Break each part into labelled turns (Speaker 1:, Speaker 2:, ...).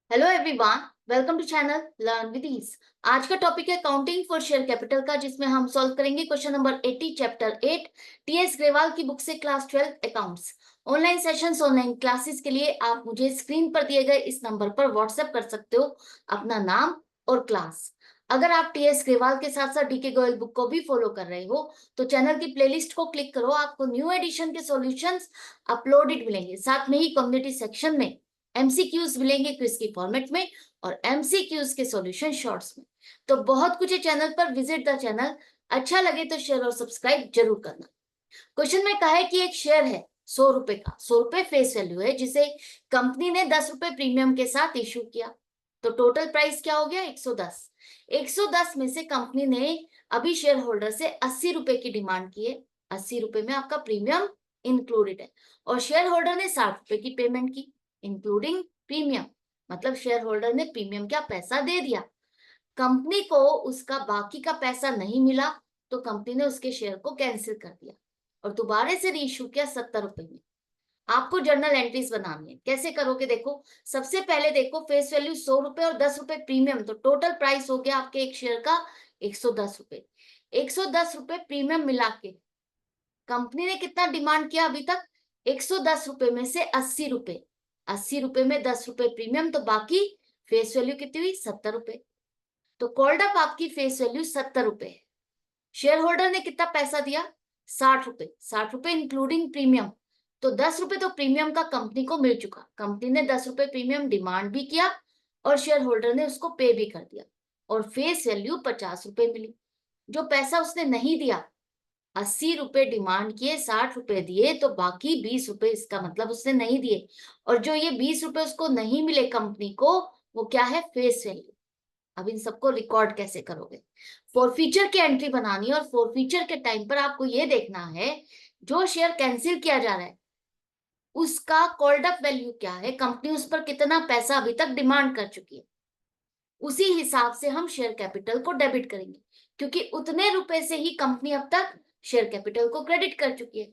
Speaker 1: Hello everyone, welcome to channel learn with ease. आज का topic है काउंटिंग फॉर शेयर कैपिटल का, जिसमें हम सॉल्व करेंगे question number 80 chapter 8 TS Grewal की बुक से class 12 accounts. Online sessions, online classes के लिए आप मुझे स्क्रीन पर दिए गए इस नंबर पर व्हाट्सएप कर सकते हो अपना नाम और क्लास। अगर आप टीएस ग्रेवाल के साथ साथ डीके गोयल बुक को भी फॉलो कर रहे हो तो चैनल की प्लेलिस्ट को क्लिक करो, आपको न्यू एडिशन के सॉल्यूशंस अपलोडेड मिलेंगे। साथ में ही कम्युनिटी सेक्शन में एमसीक्यूज मिलेंगे क्विज की फॉर्मेट में और एमसीक्यूज के सॉल्यूशन शॉर्ट्स में। तो बहुत कुछ है चैनल पर, विजिट द चैनल। अच्छा लगे तो शेयर और सब्सक्राइब जरूर करना। क्वेश्चन में कहा है कि एक शेयर है 100 रुपए का, 100 रुपए फेस वैल्यू है, जिसे कंपनी ने 10 रुपए प्रीमियम के साथ इशू किया। तो टोटल प्राइस क्या हो गया? 110। 110 में से कंपनी ने अभी शेयर होल्डर से 80 रुपए की डिमांड की है। 80 रुपए में आपका प्रीमियम इंक्लूडेड है और शेयर होल्डर ने 60 रुपए की पेमेंट की इंक्लूडिंग प्रीमियम। मतलब शेयर होल्डर ने प्रीमियम का पैसा दे दिया, कंपनी को उसका बाकी का पैसा नहीं मिला, तो कंपनी ने उसके शेयर को कैंसिल कर दिया और दोबारा से रीइश्यू किया 70 रुपए में। आपको जर्नल एंट्रीज बनानी है। कैसे करोगे? देखो, सबसे पहले देखो फेस वैल्यू 100 रुपए और 10 रुपए प्रीमियम, तो टोटल प्राइस हो गया आपके एक शेयर का 110 रुपए। 110 रुपए प्रीमियम मिला के कंपनी ने कितना डिमांड किया अभी तक? 110 रुपए में से 80 रुपए। 80 रुपए में 10 रुपए प्रीमियम, तो बाकी फेस वैल्यू कितनी हुई? 70 रुपए। तो कॉल्ड अप आपकी फेस वैल्यू 70 रुपए है। शेयर होल्डर ने कितना पैसा दिया? 60 रुपए। 60 रुपए इंक्लूडिंग प्रीमियम। तो 10 रुपए तो प्रीमियम का कंपनी को मिल चुका, कंपनी ने 10 रुपए प्रीमियम डिमांड भी किया और शेयर होल्डर ने उसको पे भी कर दिया और फेस वैल्यू 50 रुपए मिली। जो पैसा उसने नहीं दिया, 80 रुपए डिमांड किए, 60 रुपए दिए, तो बाकी 20 रुपए, इसका मतलब उसने नहीं दिए। और जो ये 20 रुपए उसको नहीं मिले कंपनी को, वो क्या है? Face value. अब इन सबको रिकॉर्ड कैसे करोगे? फॉरफीचर की एंट्री बनानी है और फॉरफीचर के टाइम पर आपको ये देखना है जो शेयर कैंसिल किया जा रहा है उसका कॉल्ड अप वैल्यू क्या है, कंपनी उस पर कितना पैसा अभी तक डिमांड कर चुकी है। उसी हिसाब से हम शेयर कैपिटल को डेबिट करेंगे, क्योंकि उतने रुपए से ही कंपनी अब तक शेयर कैपिटल को क्रेडिट कर चुकी है।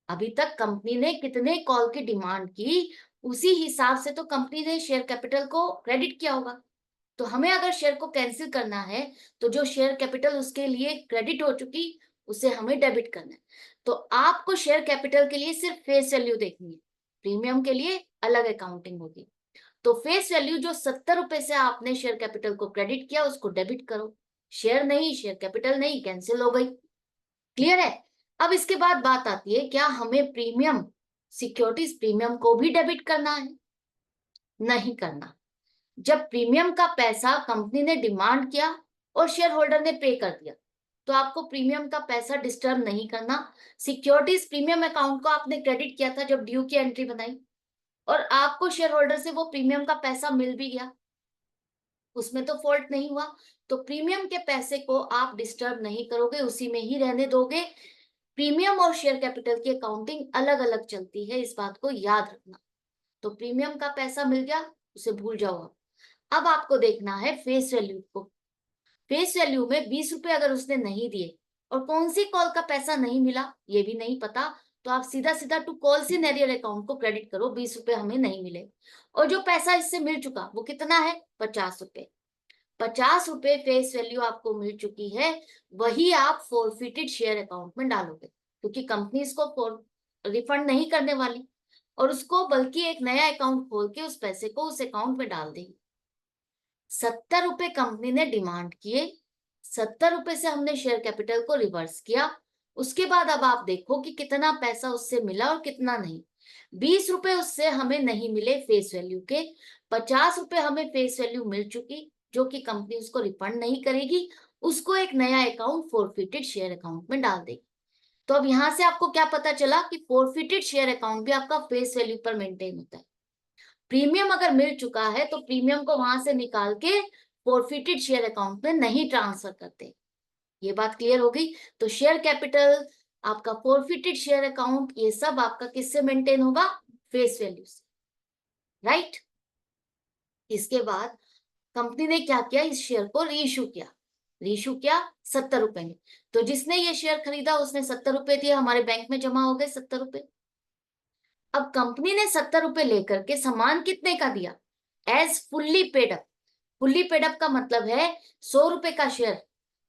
Speaker 1: अभी तक कंपनी ने कितने कॉल की डिमांड की, उसी हिसाब से तो कंपनी ने शेयर कैपिटल को क्रेडिट किया होगा। तो हमें अगर शेयर को कैंसिल करना है तो जो शेयर कैपिटल उसके लिए क्रेडिट हो चुकी, उसे हमें डेबिट करना है। तो आपको शेयर कैपिटल के लिए सिर्फ फेस वैल्यू देखनी है, प्रीमियम के लिए अलग अकाउंटिंग होगी। तो फेस वैल्यू जो 70 रुपए से आपने शेयर कैपिटल को क्रेडिट किया, उसको डेबिट करो। शेयर नहीं, शेयर कैपिटल नहीं, कैंसिल हो गई। क्लियर है? अब इसके बाद बात आती है, क्या हमें प्रीमियम, सिक्योरिटीज प्रीमियम को भी डेबिट करना है? नहीं करना। जब प्रीमियम का पैसा कंपनी ने डिमांड किया और शेयर होल्डर ने पे कर दिया, तो आपको प्रीमियम का पैसा डिस्टर्ब नहीं करना। सिक्योरिटीज प्रीमियम अकाउंट को आपने क्रेडिट किया था जब ड्यू की एंट्री बनाई, और आपको शेयर होल्डर से वो प्रीमियम का पैसा मिल भी गया, उसमें तो फॉल्ट नहीं हुआ। तो प्रीमियम के पैसे को आप डिस्टर्ब नहीं करोगे, उसी में ही रहने दोगे। प्रीमियम और शेयर कैपिटल की अकाउंटिंग अलग अलग चलती है, इस बात को याद रखना। तो प्रीमियम का पैसा मिल गया, उसे भूल जाओ। अब आपको देखना है फेस वैल्यू को। फेस वैल्यू में 20 रुपए अगर उसने नहीं दिए और कौन सी कॉल का पैसा नहीं मिला ये भी नहीं पता, तो आप सीधा सीधा to call in arrear account को क्रेडिट करो, 20 रुपए हमें नहीं मिले। और जो पैसा इससे मिल चुका वो कितना है? 50 रुपए। 50 रुपए फेस वैल्यू आपको मिल चुकी है, वही आप फॉरफिटेड शेयर अकाउंट में डालोगे, क्योंकि कंपनी इसको रिफंड नहीं करने वाली, और उसको बल्कि एक नया अकाउंट खोल के उस पैसे को उस अकाउंट में डाल देगी। 70 रुपए कंपनी ने डिमांड किए, 70 रुपए से हमने शेयर कैपिटल को रिवर्स किया। उसके बाद अब आप देखो कि कितना पैसा उससे मिला और कितना नहीं। 20 रुपए उससे हमें नहीं मिले फेस वैल्यू के, 50 रुपए हमें फेस वैल्यू मिल चुकी, जो कि कंपनी उसको रिफंड नहीं करेगी, उसको एक नया अकाउंट फॉरफिटेड शेयर अकाउंट में डाल देगी। तो अब यहां से आपको क्या पता चला कि फॉरफिटेड शेयर अकाउंट भी आपका फेस वैल्यू पर मेंटेन होता है। प्रीमियम अगर मिल चुका है तो प्रीमियम को वहां से निकाल के फॉरफिटेड शेयर अकाउंट में नहीं ट्रांसफर करते। ये बात क्लियर हो गई? तो शेयर कैपिटल, आपका फॉरफिटेड शेयर अकाउंट, ये सब आपका किससे मेंटेन होगा? फेस वैल्यू से, राइट। इसके बाद कंपनी ने क्या किया? इस शेयर को रीइश्यू किया। रीइश्यू किया 70 रुपए में। तो जिसने ये शेयर खरीदा उसने 70 रुपए दिए, हमारे बैंक में जमा हो गए 70 रुपए। अब कंपनी ने 70 रुपए लेकर के सामान कितने का दिया? As fully paid up. Fully paid up का मतलब है 100 रुपए का शेयर।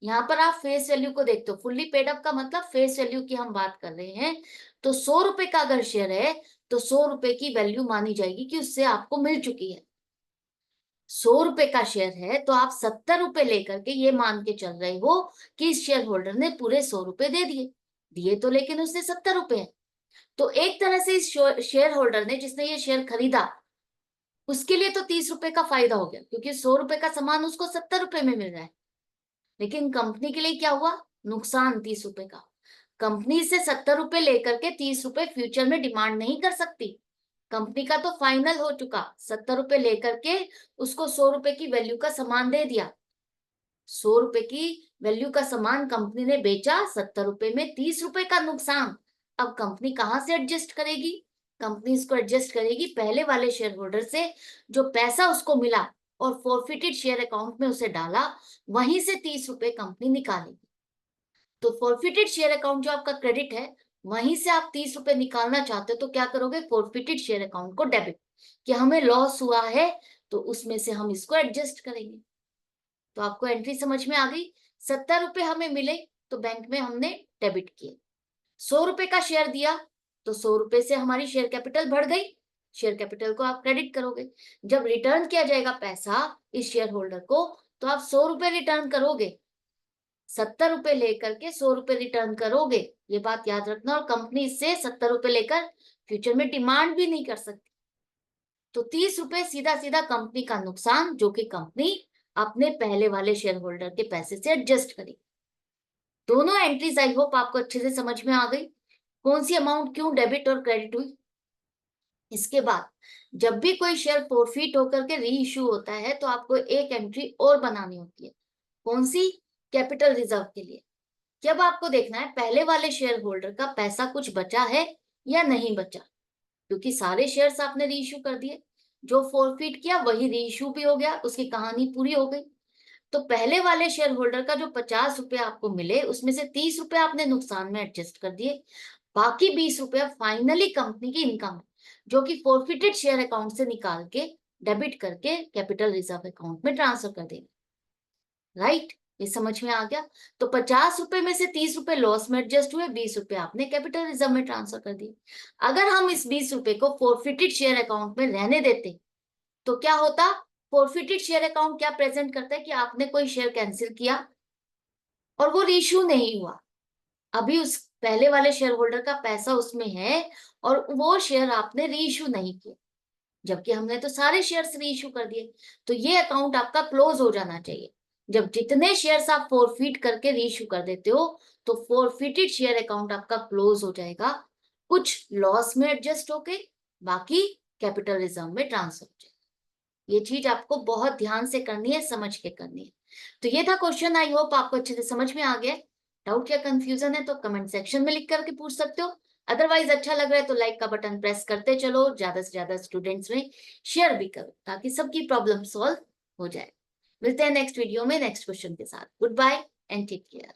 Speaker 1: यहाँ पर आप फेस वैल्यू को देखते हो, फुल्ली पेड अप का मतलब फेस वैल्यू की हम बात कर रहे हैं। तो 100 रुपए का अगर शेयर है तो 100 रुपए की वैल्यू मानी जाएगी कि उससे आपको मिल चुकी है। 100 रुपए का शेयर है तो आप 70 रुपए लेकर के ये मान के चल रहे हो कि इस शेयर होल्डर ने पूरे 100 रुपए दे दिए। दिए तो लेकिन उसने 70 रुपए है। तो एक तरह से इस शेयर होल्डर ने, जिसने ये शेयर खरीदा, उसके लिए तो 30 रुपए का फायदा हो गया, क्योंकि 100 रुपए का सामान उसको 70 रुपए में मिल रहा है। लेकिन कंपनी के लिए क्या हुआ? नुकसान 30 रुपए का। कंपनी से 70 रुपए लेकर के 30 रुपए फ्यूचर में डिमांड नहीं कर सकती। कंपनी का तो फाइनल हो चुका, 70 रुपए लेकर के उसको 100 रुपए की वैल्यू का सामान दे दिया। 100 रुपए की वैल्यू का सामान कंपनी ने बेचा, 70 रुपए में 30 रुपए का नुकसान। अब कंपनी कहां से एडजस्ट करेगी? कंपनी इसको एडजस्ट करेगी पहले वाले शेयर होल्डर से, जो पैसा उसको मिला और फॉरफिटेड शेयर अकाउंट में उसे डाला, वहीं से 30 रुपए कंपनी निकालेगी। तो फॉरफिटेड शेयर अकाउंट जो आपका क्रेडिट है, वहीं से आप 30 रुपए निकालना चाहते हो तो क्या करोगे? फॉरफिटेड शेयर अकाउंट को डेबिट, कि हमें लॉस हुआ है तो उसमें से हम इसको एडजस्ट करेंगे। तो आपको एंट्री समझ में आ गई? 70 रुपए हमें मिले तो बैंक में हमने डेबिट किए। 100 रुपए का शेयर दिया तो 100 रुपए से हमारी शेयर कैपिटल बढ़ गई। शेयर कैपिटल को आप क्रेडिट करोगे। जब रिटर्न किया जाएगा पैसा इस शेयर होल्डर को, तो आप 100 रुपए रिटर्न करोगे। 70 रुपए लेकर के 100 रुपए रिटर्न करोगे, ये बात याद रखना। और कंपनी इससे 70 रुपए लेकर फ्यूचर में डिमांड भी नहीं कर सकती। तो 30 रुपए सीधा सीधा कंपनी का नुकसान, जो कि कंपनी अपने पहले वाले शेयर होल्डर के पैसे से एडजस्ट करेगी। दोनों एंट्रीज आई होप आपको अच्छे से समझ में आ गई, कौन सी अमाउंट क्यों डेबिट और क्रेडिट हुई। इसके बाद जब भी कोई शेयर प्रॉफिट होकर के री इश्यू होता है तो आपको एक एंट्री और बनानी होती है। कौन सी? कैपिटल रिजर्व के लिए। जब आपको देखना है पहले वाले शेयर होल्डर का पैसा कुछ बचा है या नहीं बचा, क्योंकि सारे शेयर्स आपने री इश्यू कर दिए। जो फॉरफिट किया वही री इश्यू भी हो गया, उसकी कहानी पूरी हो गई। तो पहले वाले शेयर होल्डर का जो 50 रुपए आपको मिले, उसमें से 30 रुपए आपने नुकसान में एडजस्ट कर दिए। बाकी 20 रुपए फाइनली कंपनी की इनकम है, जो कि फॉरफिटेड शेयर अकाउंट से निकाल के डेबिट करके कैपिटल रिजर्व अकाउंट में ट्रांसफर कर देंगे। राइट? ये समझ में आ गया? तो 50 रुपए में से 30 रुपए लॉस में एडजस्ट हुए, 20 रुपए आपने कैपिटल रिजर्व में ट्रांसफर कर दिए। अगर हम इस 20 रुपए को फॉरफिटेड शेयर अकाउंट में रहने देते तो क्या होता? फॉरफिटेड शेयर अकाउंट क्या प्रेजेंट करता है कि आपने कोई शेयर कैंसिल किया और वो रीइश्यू नहीं हुआ। अभी उस पहले वाले शेयर होल्डर का पैसा उसमें है और वो शेयर आपने रीइश्यू नहीं किया, जबकि हमने तो सारे शेयर्स रीइश्यू कर दिए। तो ये अकाउंट आपका क्लोज हो जाना चाहिए। जब जितने शेयर्स आप फॉरफिट करके रीइश्यू कर देते हो तो फॉरफिटेड शेयर अकाउंट आपका क्लोज हो जाएगा, कुछ लॉस में एडजस्ट होके, बाकी कैपिटल रिजर्व में ट्रांसफर हो जाएगा। ये चीज आपको बहुत ध्यान से करनी है, समझ के करनी है। तो ये था क्वेश्चन, आई होप आपको अच्छे से समझ में आ गया। डाउट या कंफ्यूजन है तो कमेंट सेक्शन में लिख करके पूछ सकते हो। अदरवाइज अच्छा लग रहा है तो लाइक का बटन प्रेस करते चलो, ज्यादा से ज्यादा स्टूडेंट्स में शेयर भी करो ताकि सबकी प्रॉब्लम सॉल्व हो जाए। मिलते हैं नेक्स्ट वीडियो में नेक्स्ट क्वेश्चन के साथ। Goodbye and take care.